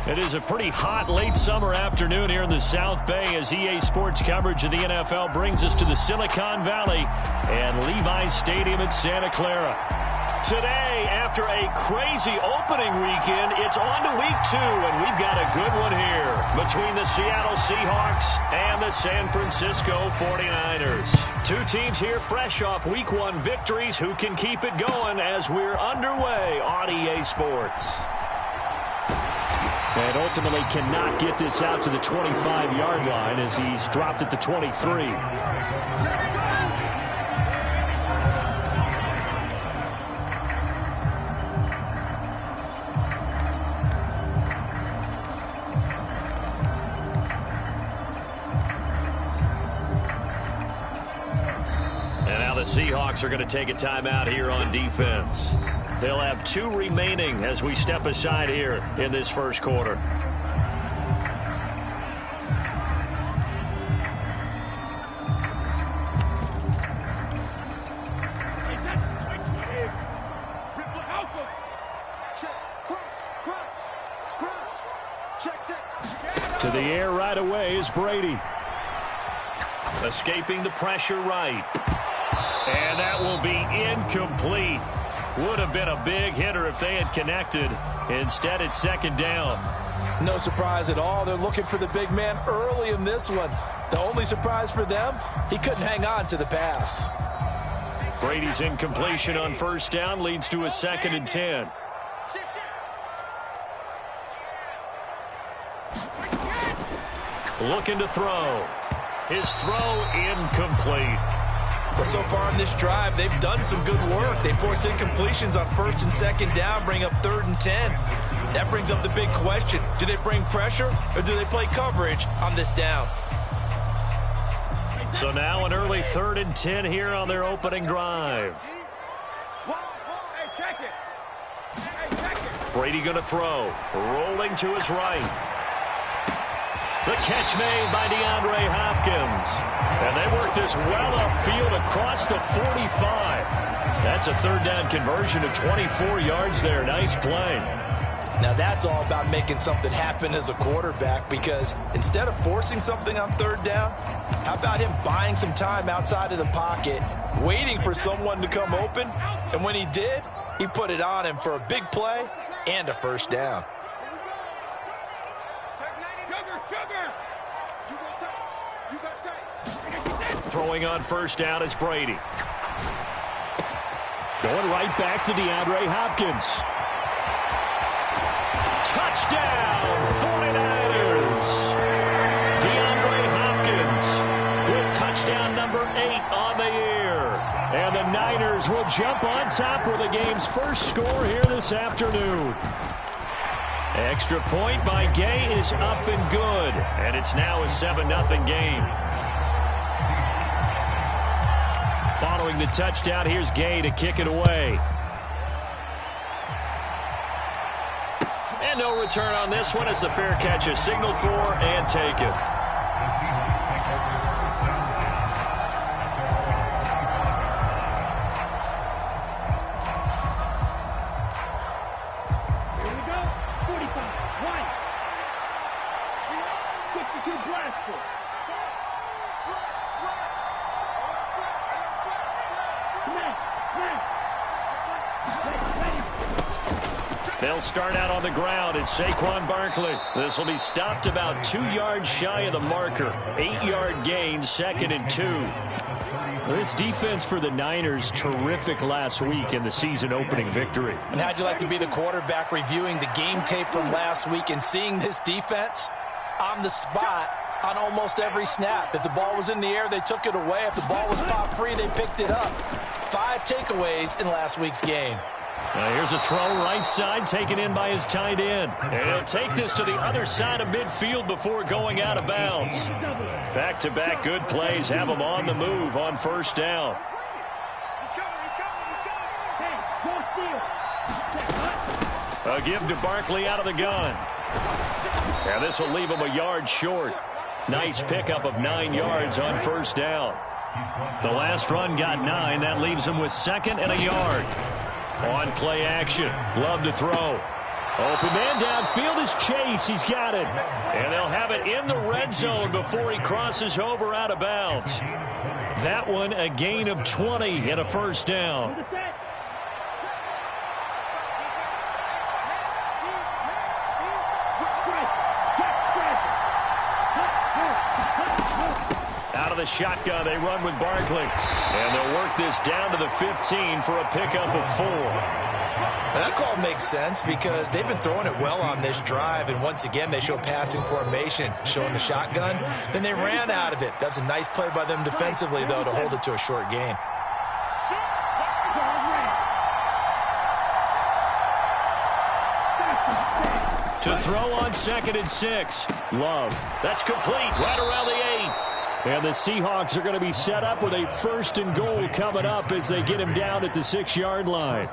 It is a pretty hot late summer afternoon here in the South Bay as EA Sports coverage of the NFL brings us to the Silicon Valley and Levi's Stadium in Santa Clara. Today, after a crazy opening weekend, it's on to week 2, and we've got a good one here between the Seattle Seahawks and the San Francisco 49ers. Two teams here fresh off week 1 victories who can keep it going as we're underway on EA Sports. And ultimately cannot get this out to the 25-yard line as he's dropped at the 23. And now the Seahawks are going to take a timeout here on defense. They'll have 2 remaining as we step aside here in this first quarter. To the air right away is Brady. Escaping the pressure right. And that will be incomplete. Would have been a big hitter if they had connected. Instead, it's second down. No surprise at all. They're looking for the big man early in this one. The only surprise for them, he couldn't hang on to the pass. Brady's incompletion on first down leads to a 2nd and 10. Looking to throw. His throw incomplete. Well, so far in this drive, they've done some good work. They force incompletions on 1st and 2nd down, bring up 3rd and 10. That brings up the big question. Do they bring pressure or do they play coverage on this down? So now an early 3rd and 10 here on their opening drive. Brady going to throw. Rolling to his right. The catch made by DeAndre Hopkins. And they work this well upfield across the 45. That's a 3rd down conversion of 24 yards there. Nice play. Now that's all about making something happen as a quarterback, because instead of forcing something on 3rd down, how about him buying some time outside of the pocket, waiting for someone to come open, and when he did, he put it on him for a big play and a 1st down. Throwing on 1st down is Brady. Going right back to DeAndre Hopkins. Touchdown, 49ers. DeAndre Hopkins with touchdown number 8 on the year. And the Niners will jump on top with the game's first score here this afternoon. Extra point by Gay is up and good. And it's now a 7-0 game. Following the touchdown, here's Gay to kick it away. And no return on this one as the fair catch is signaled for and taken. Here we go. 45. Right. 52 blast. They'll start out on the ground. It's Saquon Barkley. This will be stopped about 2 yards shy of the marker. 8-yard gain, 2nd and 2. This defense for the Niners, terrific last week in the season-opening victory. And how'd you like to be the quarterback reviewing the game tape from last week and seeing this defense on the spot on almost every snap? If the ball was in the air, they took it away. If the ball was pop free, they picked it up. 5 takeaways in last week's game. Now here's a throw right side taken in by his tight end. And he'll take this to the other side of midfield before going out of bounds. Back-to-back good plays have him on the move on 1st down. A give to Barkley out of the gun. And this will leave him a yard short. Nice pickup of 9 yards on 1st down. The last run got 9. That leaves him with 2nd and a yard. On play action. Love to throw. Open man downfield is Chase. He's got it. And they'll have it in the red zone before he crosses over out of bounds. That one a gain of 20 and a first down. Out of the shotgun, they run with Barkley. And they'll work this down to the 15 for a pickup of 4. That call makes sense because they've been throwing it well on this drive, and once again they show passing formation, showing the shotgun. Then they ran out of it. That's a nice play by them defensively, though, to hold it to a short gain. To throw on 2nd and 6. Love. That's complete right around the 8. And the Seahawks are going to be set up with a 1st and goal coming up as they get him down at the 6-yard line.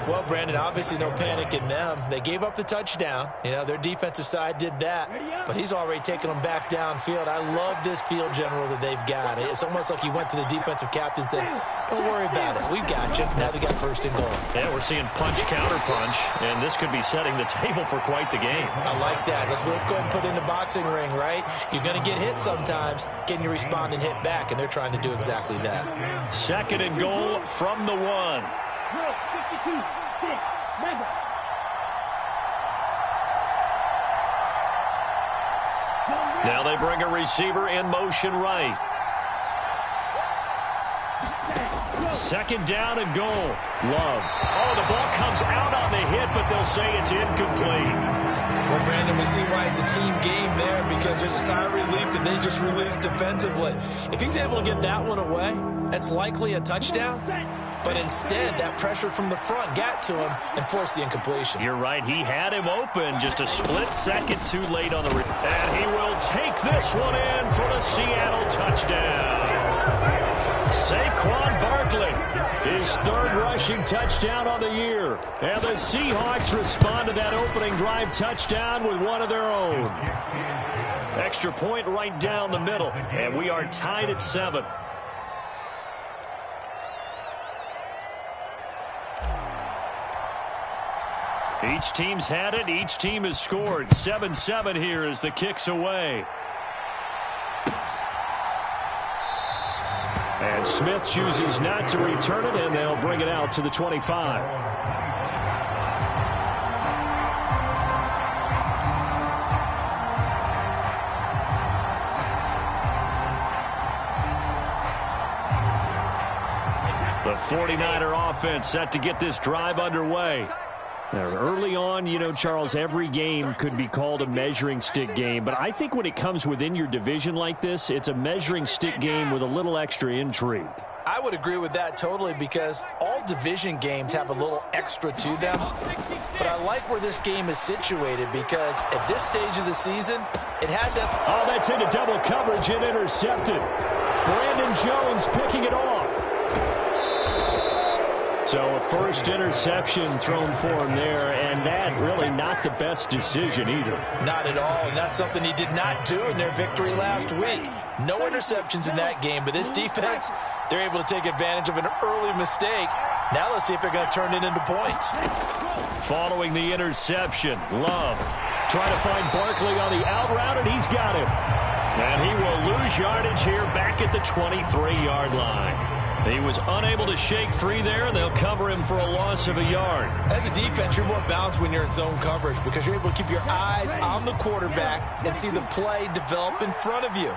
Well, Brandon, obviously no panic in them. They gave up the touchdown. You know, their defensive side did that, but he's already taken them back downfield. I love this field general that they've got. It's almost like he went to the defensive captain and said, don't worry about it. We've got you. Now they got 1st and goal. Yeah, we're seeing punch, counter punch, and this could be setting the table for quite the game. I like that. Let's go ahead and put it in the boxing ring, right? You're going to get hit sometimes. Can you respond and hit back? And they're trying to do exactly that. 2nd and goal from the 1. 52, 6, Mega. Now they bring a receiver in motion right. 2nd down and goal. Love. Oh, the ball comes out on the hit, but they'll say it's incomplete. Well, Brandon, we see why it's a team game there because there's a sigh of relief that they just released defensively. If he's able to get that one away, that's likely a touchdown. But instead, that pressure from the front got to him and forced the incompletion. You're right. He had him open. Just a split second too late on the and he will take this one in for the Seattle touchdown. Saquon Barkley, his 3rd rushing touchdown on the year. And the Seahawks respond to that opening drive touchdown with one of their own. Extra point right down the middle. And we are tied at 7. Each team's had it. Each team has scored. 7-7 here as the kick's away. And Smith chooses not to return it, and they'll bring it out to the 25. The 49er offense set to get this drive underway. Now, early on, you know, Charles, every game could be called a measuring stick game. But I think when it comes within your division like this, it's a measuring stick game with a little extra intrigue. I would agree with that totally because all division games have a little extra to them. But I like where this game is situated because at this stage of the season, it has a... Oh, that's into double coverage and intercepted. Brandon Jones picking it off. So a 1st interception thrown for him there, and that really not the best decision either. Not at all, and that's something he did not do in their victory last week. No interceptions in that game, but this defense, they're able to take advantage of an early mistake. Now let's see if they're going to turn it into points. Following the interception, Love trying to find Barkley on the out route, and he's got him. And he will lose yardage here back at the 23-yard line. He was unable to shake free there, and they'll cover him for a loss of a yard. As a defense, you're more balanced when you're in zone coverage because you're able to keep your eyes on the quarterback and see the play develop in front of you.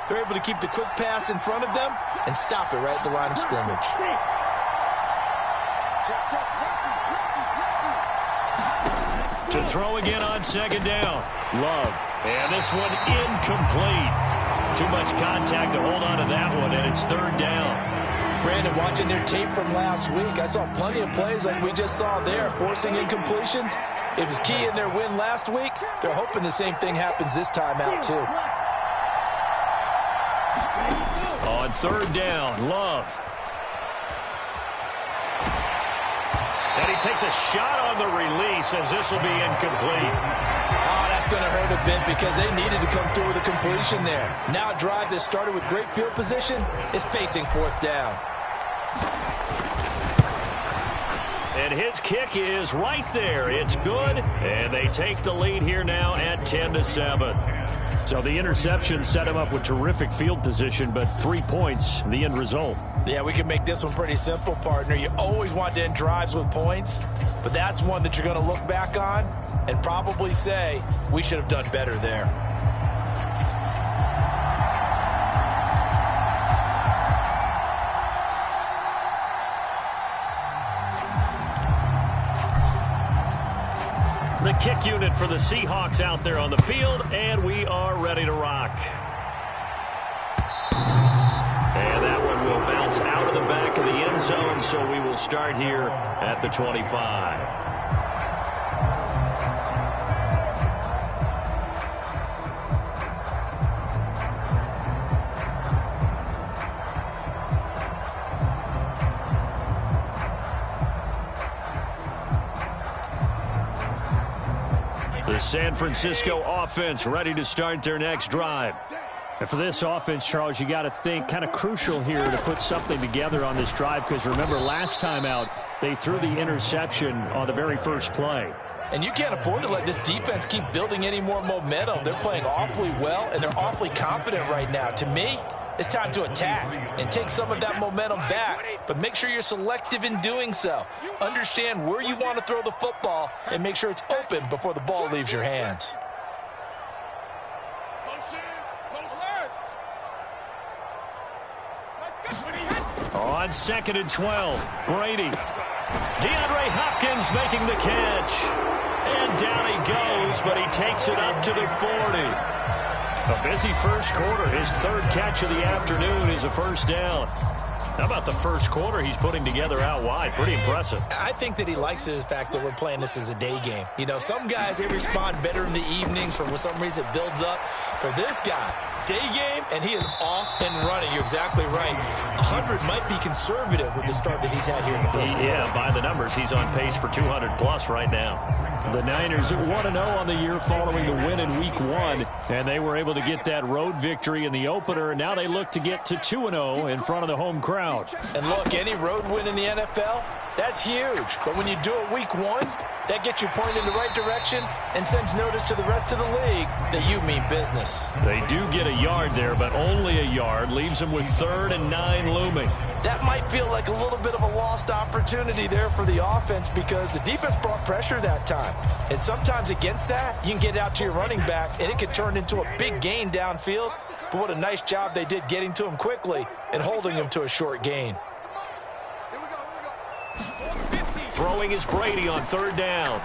They're able to keep the quick pass in front of them and stop it right at the line of scrimmage. To throw again on 2nd down. Love. And this one incomplete. Too much contact to hold on to that one, and it's 3rd down. Brandon, watching their tape from last week, I saw plenty of plays like we just saw there, forcing incompletions. It was key in their win last week. They're hoping the same thing happens this time out, too. On 3rd down, Love. And he takes a shot on the release as this will be incomplete. Oh, that's going to hurt a bit because they needed to come through with a completion there. Now a drive that started with great field position is facing 4th down. And his kick is right there. It's good, and they take the lead here now at 10-7. So the interception set him up with terrific field position, but 3 points, the end result. Yeah, we can make this one pretty simple, partner. You always want to end drives with points, but that's one that you're going to look back on and probably say, we should have done better there. The kick unit for the Seahawks out there on the field, and we are ready to rock. And that one will bounce out of the back of the end zone, so we will start here at the 25. The San Francisco offense ready to start their next drive. And for this offense, Charles, you got to think kind of crucial here to put something together on this drive, because remember last time out they threw the interception on the very first play. And you can't afford to let this defense keep building any more momentum. They're playing awfully well, and they're awfully confident right now. To me, it's time to attack and take some of that momentum back, but make sure you're selective in doing so. Understand where you want to throw the football and make sure it's open before the ball leaves your hands. On 2nd and 12, Brady. DeAndre Hopkins making the catch. And down he goes, but he takes it up to the 40. A busy first quarter. His third catch of the afternoon is a first down. How about the first quarter he's putting together out wide? Pretty impressive. I think that he likes the fact that we're playing this as a day game. You know, some guys, they respond better in the evenings. For some reason, it builds up. For this guy, day game, and he is off and running. You're exactly right. 100 might be conservative with the start that he's had here in the first quarter. Yeah, by the numbers, he's on pace for 200-plus right now. The Niners at 1-0 on the year following the win in Week 1, and they were able to get that road victory in the opener, and now they look to get to 2-0 in front of the home crowd. And look, any road win in the NFL, that's huge. But when you do it Week 1, that gets you pointed in the right direction and sends notice to the rest of the league that you mean business. They do get a yard there, but only a yard. Leaves them with 3rd and 9 looming. That might feel like a little bit of a lost opportunity there for the offense because the defense brought pressure that time. And sometimes against that, you can get out to your running back, and it could turn into a big gain downfield. But what a nice job they did getting to him quickly and holding him to a short gain. Throwing is Brady on 3rd down.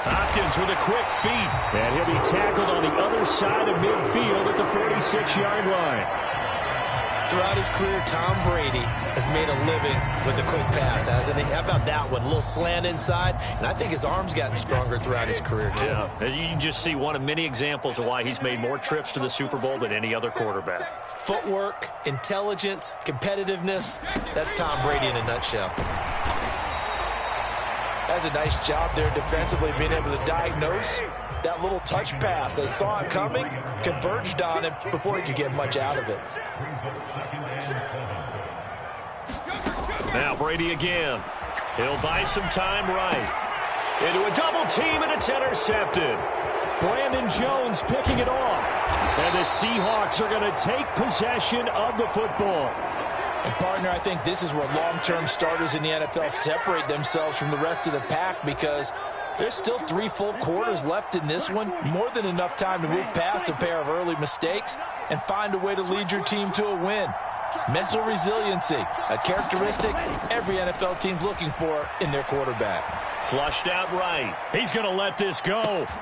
Hopkins with a quick feet. And he'll be tackled on the other side of midfield at the 46-yard line. Throughout his career, Tom Brady has made a living with the quick pass, hasn't he? How about that one? A little slant inside, and I think his arm's gotten stronger throughout his career, too. Yeah, you can just see one of many examples of why he's made more trips to the Super Bowl than any other quarterback. Footwork, intelligence, competitiveness, that's Tom Brady in a nutshell. That's a nice job there defensively, being able to diagnose that little touch pass. They saw it coming, converged on it before he could get much out of it. Now Brady again. He'll buy some time right. Into a double team, and it's intercepted. Brandon Jones picking it off. And the Seahawks are going to take possession of the football. And, partner, I think this is where long-term starters in the NFL separate themselves from the rest of the pack because there's still 3 full quarters left in this one. More than enough time to move past a pair of early mistakes and find a way to lead your team to a win. Mental resiliency, a characteristic every NFL team's looking for in their quarterback. Flushed out right. He's going to let this go.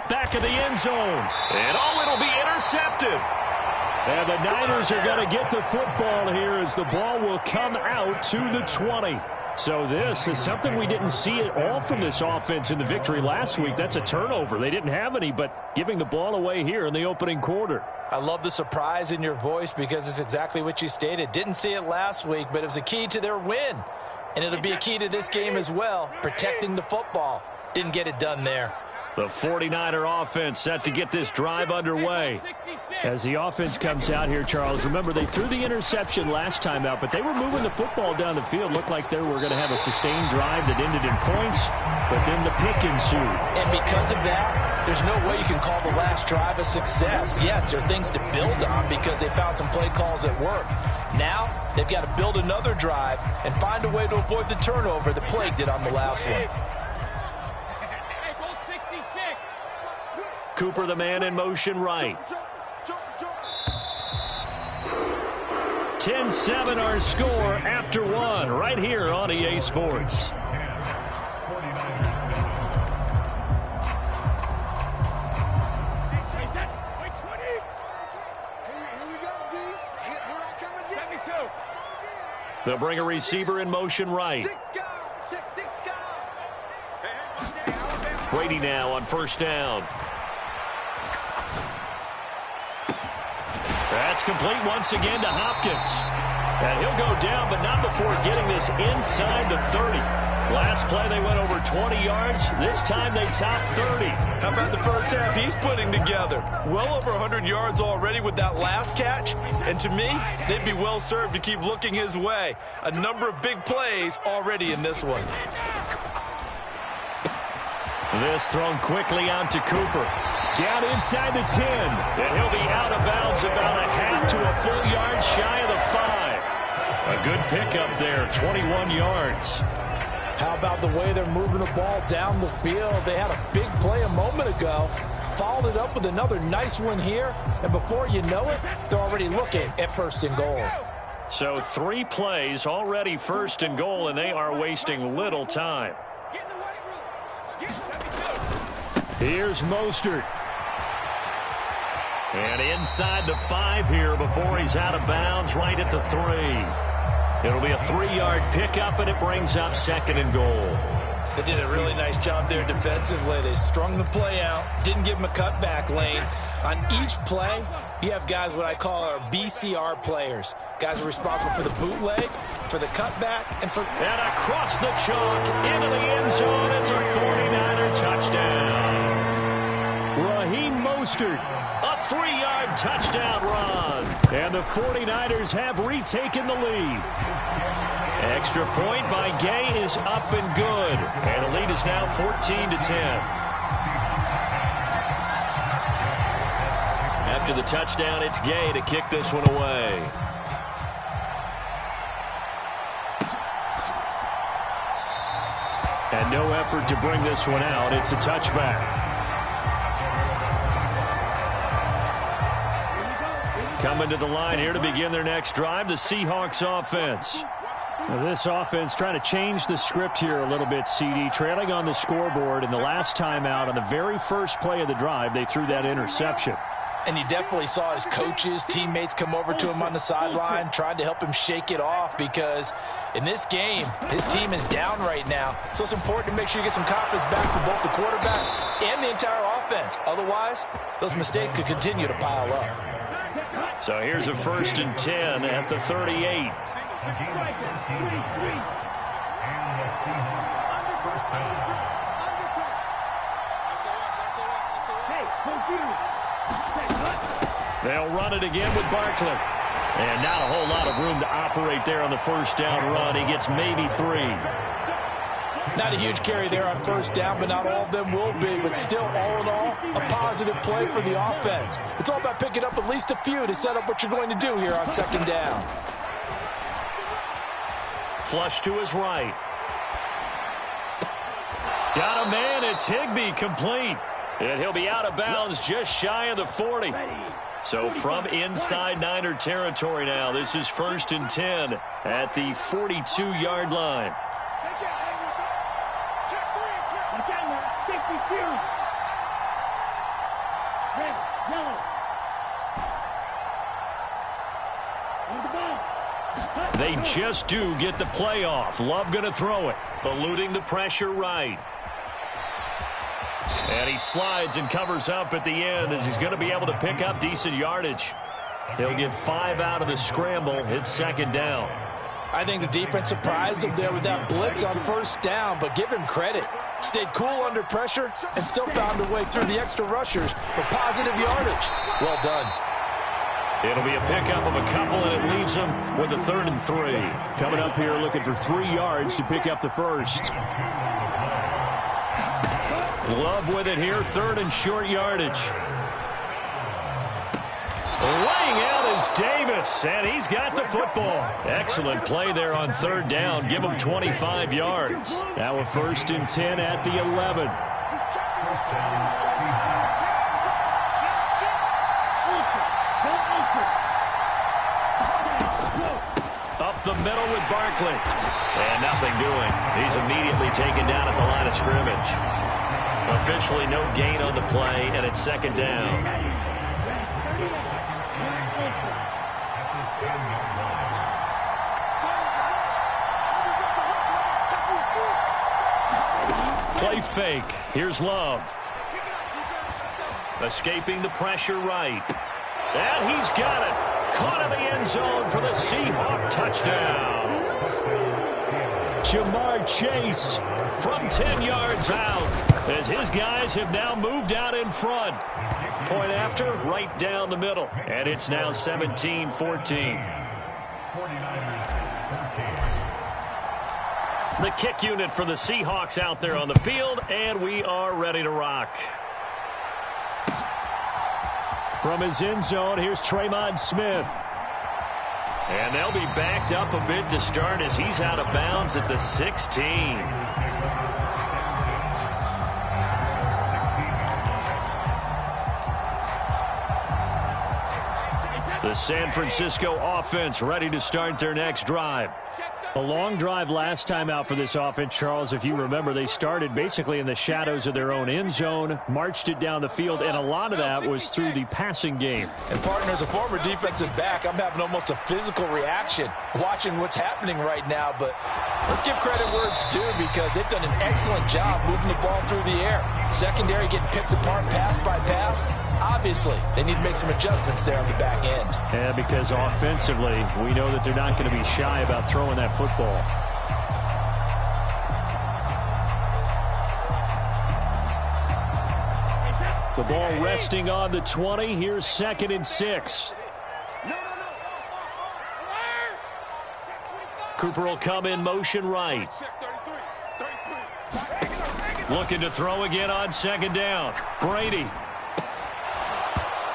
Back of the end zone. And it'll be intercepted. And the Niners are going to get the football here as the ball will come out to the 20. So this is something we didn't see at all from this offense in the victory last week. That's a turnover. They didn't have any, but giving the ball away here in the opening quarter. I love the surprise in your voice because it's exactly what you stated. Didn't see it last week, but it was a key to their win. And it'll be a key to this game as well, protecting the football. Didn't get it done there. The 49er offense set to get this drive underway. As the offense comes out here, Charles, remember they threw the interception last time out, but they were moving the football down the field. Looked like they were going to have a sustained drive that ended in points, but then the pick ensued. And because of that, there's no way you can call the last drive a success. Yes, there are things to build on because they found some play calls that work. Now, they've got to build another drive and find a way to avoid the turnover that plagued it on the last one. Cooper, the man in motion right. 10-7 our score after one right here on EA Sports. They'll bring a receiver in motion right. Brady now on first down. That's complete once again to Hopkins. And he'll go down, but not before getting this inside the 30. Last play, they went over 20 yards. This time, they topped 30. How about the first half he's putting together? Well over 100 yards already with that last catch. And to me, they'd be well served to keep looking his way. A number of big plays already in this one. This thrown quickly out to Cooper. Down inside the 10. And he'll be out of bounds about a half to a full yard shy of the 5. A good pickup there, 21 yards. How about the way they're moving the ball down the field? They had a big play a moment ago. Followed it up with another nice one here. And before you know it, they're already looking at first and goal. So 3 plays already first and goal, and they are wasting little time. Here's Mostert. And inside the 5 here before he's out of bounds right at the 3. It'll be a 3-yard pickup, and it brings up second and goal. They did a really nice job there defensively. They strung the play out, didn't give him a cutback lane. On each play, you have guys what I call our BCR players. Guys are responsible for the bootleg, for the cutback, and for... And across the chalk, into the end zone, it's a 49er touchdown. Raheem Mostert, a 3-yard touchdown run. And the 49ers have retaken the lead. Extra point by Gay is up and good. And the lead is now 14-10. After the touchdown, it's Gay to kick this one away. And no effort to bring this one out. It's a touchback. Coming to the line here to begin their next drive, the Seahawks offense. Now this offense trying to change the script here a little bit, CD. Trailing on the scoreboard, and the last time out on the very first play of the drive, they threw that interception. And you definitely saw his coaches, teammates come over to him on the sideline, tried to help him shake it off because in this game, his team is down right now. So it's important to make sure you get some confidence back for both the quarterback and the entire offense. Otherwise, those mistakes could continue to pile up. So here's a 1st and 10 at the 38. They'll run it again with Barkley. And not a whole lot of room to operate there on the first down run. He gets maybe 3. Not a huge carry there on first down, but not all of them will be. But still, all in all, a positive play for the offense. It's all about picking up at least a few to set up what you're going to do here on second down. Flush to his right. Got a man. It's Higbee complete. And he'll be out of bounds just shy of the 40. So from inside Niner territory now, this is 1st and 10 at the 42-yard line. They just do get the playoff. Love going to throw it, eluding the pressure right. And he slides and covers up at the end as he's going to be able to pick up decent yardage. He'll get 5 out of the scramble. It's second down. I think the defense surprised him there with that blitz on first down, but give him credit. Stayed cool under pressure and still found a way through the extra rushers for positive yardage. Well done. It'll be a pickup of a couple, and it leaves them with a 3rd and 3. Coming up here looking for 3 yards to pick up the first. Love with it here, 3rd and short yardage. Laying out is Davis, and he's got the football. Excellent play there on 3rd down. Give him 25 yards. Now a 1st and 10 at the 11. Up the middle with Barkley. And nothing doing. He's immediately taken down at the line of scrimmage. Officially no gain on the play, and it's 2nd down. Play fake. Here's Love. Escaping the pressure right. And he's got it. Caught in the end zone for the Seahawk touchdown. Jamar Chase from 10 yards out as his guys have now moved out in front. Point after, right down the middle. And it's now 17-14. The kick unit for the Seahawks out there on the field, and we are ready to rock. From his end zone, here's Tremon Smith. And they'll be backed up a bit to start as he's out of bounds at the 16. The San Francisco offense ready to start their next drive. A long drive last time out for this offense, Charles. If you remember, they started basically in the shadows of their own end zone, marched it down the field, and a lot of that was through the passing game. And, partner, as a former defensive back, I'm having almost a physical reaction watching what's happening right now. But let's give credit where it's due because they've done an excellent job moving the ball through the air. Secondary getting picked apart pass by pass. Obviously, they need to make some adjustments there on the back end. Yeah, because offensively, we know that they're not going to be shy about throwing that football. The ball resting on the 20. Here's 2nd and 6. Cooper will come in motion right. Looking to throw again on 2nd down. Brady.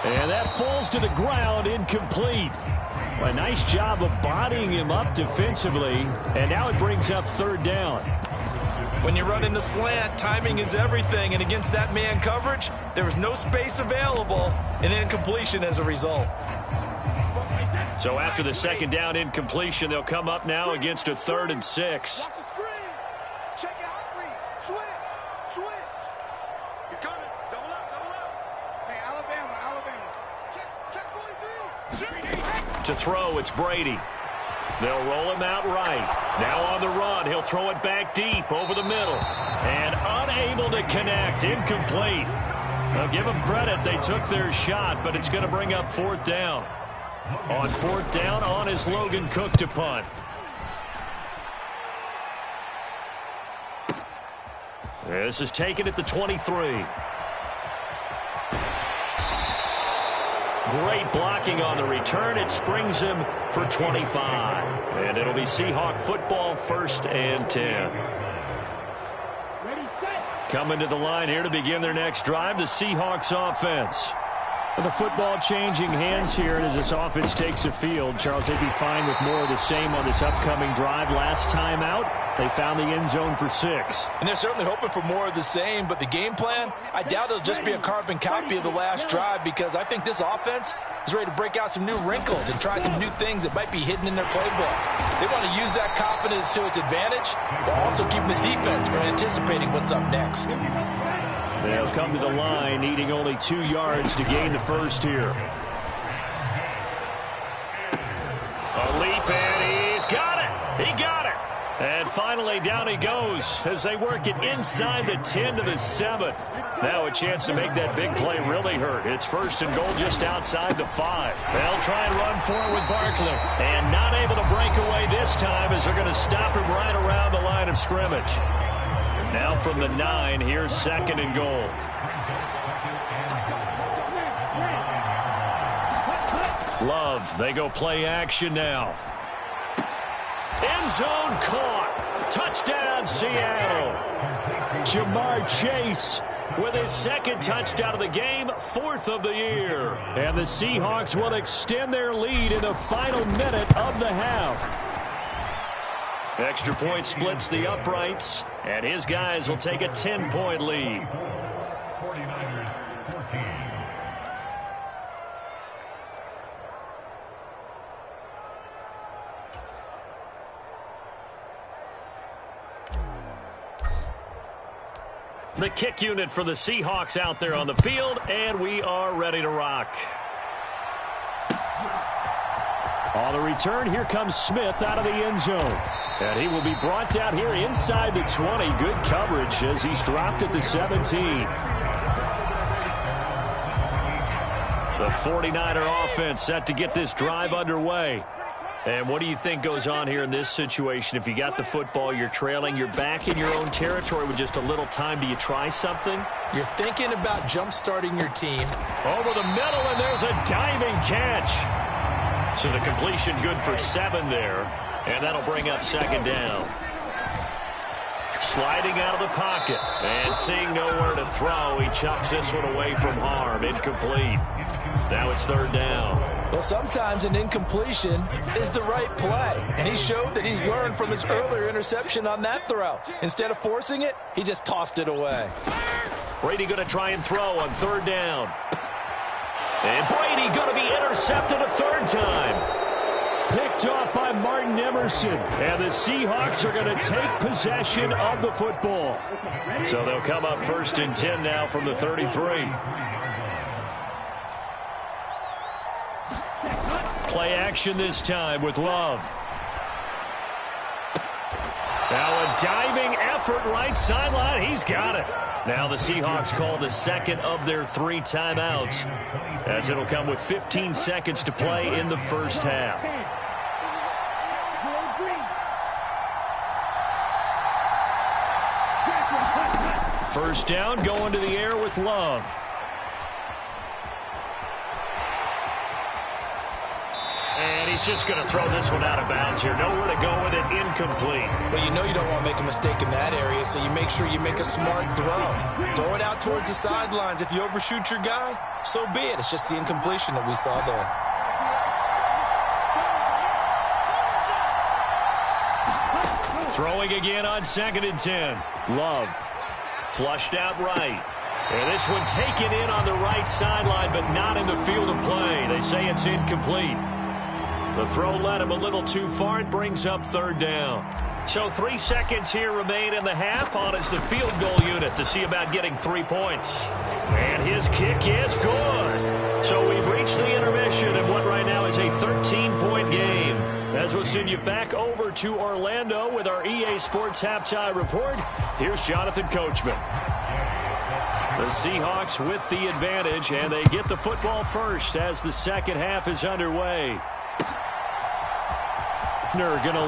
And that falls to the ground, incomplete. A nice job of bodying him up defensively, and now it brings up 3rd down. When you run into slant, timing is everything, and against that man coverage, there was no space available, and incompletion as a result. So after the 2nd down incompletion, they'll come up now against a 3rd and 6. To throw, it's Brady. They'll roll him out right. Now on the run, he'll throw it back deep over the middle. And unable to connect, incomplete. I'll give them credit, they took their shot, but it's going to bring up 4th down. On 4th down, on is Logan Cook to punt. This is taken at the 23. Great blocking on the return. It springs him for 25. And it'll be Seahawk football, 1st and 10. Coming to the line here to begin their next drive, the Seahawks offense. Well, the football changing hands here as this offense takes the field. Charles, they'd be fine with more of the same on this upcoming drive. Last time out, they found the end zone for 6. And they're certainly hoping for more of the same, but the game plan, I doubt it'll just be a carbon copy of the last drive because I think this offense is ready to break out some new wrinkles and try some new things that might be hidden in their playbook. They want to use that confidence to its advantage while also keeping the defense from anticipating what's up next. They'll come to the line, needing only 2 yards to gain the first here. A leap, and he's got it. He got it. And finally, down he goes as they work it inside the 10 to the 7. Now a chance to make that big play really hurt. It's 1st and goal just outside the 5. They'll try and run for it with Barkley. And not able to break away this time as they're going to stop him right around the line of scrimmage. Now from the 9, here's 2nd and goal. Love, they go play action now. End zone caught. Touchdown, Seattle. Jamar Chase with his second touchdown of the game, 4th of the year. And the Seahawks will extend their lead in the final minute of the half. Extra point splits the uprights, and his guys will take a 10-point lead. 49ers 14. The kick unit for the Seahawks out there on the field, and we are ready to rock. On the return, here comes Smith out of the end zone. And he will be brought down here inside the 20. Good coverage as he's dropped at the 17. The 49er offense set to get this drive underway. And what do you think goes on here in this situation? If you got the football, you're trailing, you're back in your own territory with just a little time. Do you try something? You're thinking about jump-starting your team. Over the middle, and there's a diving catch. So the completion good for 7 there. And that'll bring up 2nd down. Sliding out of the pocket. And seeing nowhere to throw, he chucks this one away from harm. Incomplete. Now it's 3rd down. Well, sometimes an incompletion is the right play. And he showed that he's learned from his earlier interception on that throw. Instead of forcing it, he just tossed it away. Brady going to try and throw on 3rd down. And Brady going to be intercepted a 3rd time. Picked off by Martin Emerson. And the Seahawks are going to take possession of the football. So they'll come up 1st and 10 now from the 33. Play action this time with Love. Now a diving effort right sideline. He's got it. Now the Seahawks call the 2nd of their 3 timeouts, as it'll come with 15 seconds to play in the first half. First down, going to the air with Love. And he's just going to throw this one out of bounds here. Nowhere to go with it. Incomplete. Well, you know you don't want to make a mistake in that area, so you make sure you make a smart throw. Throw it out towards the sidelines. If you overshoot your guy, so be it. It's just the incompletion that we saw there. Throwing again on 2nd and 10. Love. Flushed out right. And this one taken in on the right sideline, but not in the field of play. They say it's incomplete. The throw led him a little too far. It brings up 3rd down. So 3 seconds here remain in the half. On is the field goal unit to see about getting 3 points. And his kick is good. So we've reached the intermission in what right now is a 13-point game. As we'll send you back over to Orlando with our EA Sports Halftime Report, here's Jonathan Coachman. The Seahawks with the advantage, and they get the football first as the second half is underway. Gonna